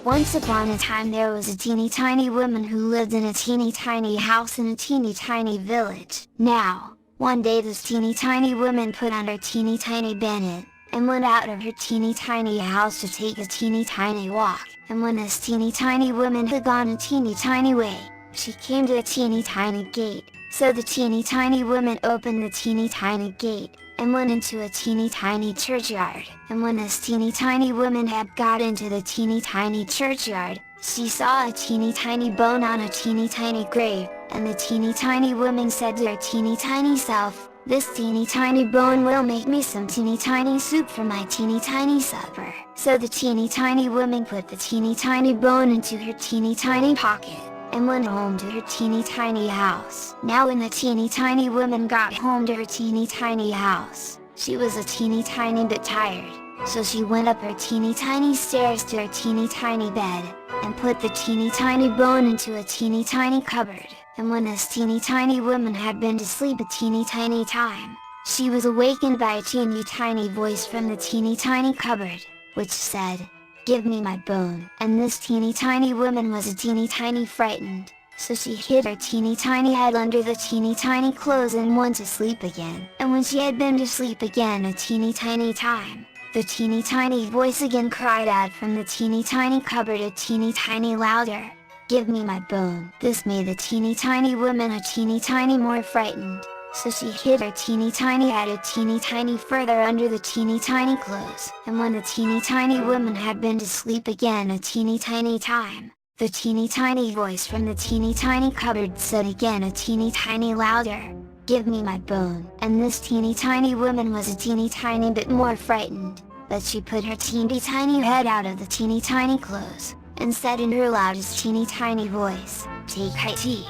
Once upon a time there was a teeny tiny woman who lived in a teeny tiny house in a teeny tiny village. Now, one day this teeny tiny woman put on her teeny tiny bonnet, and went out of her teeny tiny house to take a teeny tiny walk. And when this teeny tiny woman had gone a teeny tiny way, she came to a teeny tiny gate. So the teeny tiny woman opened the teeny tiny gate, and went into a teeny tiny churchyard. And when this teeny tiny woman had got into the teeny tiny churchyard, she saw a teeny tiny bone on a teeny tiny grave, and the teeny tiny woman said to her teeny tiny self, "This teeny tiny bone will make me some teeny tiny soup for my teeny tiny supper." So the teeny tiny woman put the teeny tiny bone into her teeny tiny pocket, and went home to her teeny tiny house. Now when the teeny tiny woman got home to her teeny tiny house, she was a teeny tiny bit tired, so she went up her teeny tiny stairs to her teeny tiny bed, and put the teeny tiny bone into a teeny tiny cupboard. And when this teeny tiny woman had been to sleep a teeny tiny time, she was awakened by a teeny tiny voice from the teeny tiny cupboard, which said, "Give me my bone." And this teeny tiny woman was a teeny tiny frightened, so she hid her teeny tiny head under the teeny tiny clothes and went to sleep again. And when she had been to sleep again a teeny tiny time, the teeny tiny voice again cried out from the teeny tiny cupboard a teeny tiny louder, "Give me my bone." This made the teeny tiny woman a teeny tiny more frightened, so she hid her teeny tiny head a teeny tiny further under the teeny tiny clothes. And when the teeny tiny woman had been to sleep again a teeny tiny time, the teeny tiny voice from the teeny tiny cupboard said again a teeny tiny louder, "Give me my bone." And this teeny tiny woman was a teeny tiny bit more frightened, but she put her teeny tiny head out of the teeny tiny clothes, and said in her loudest teeny tiny voice, "Take my tea."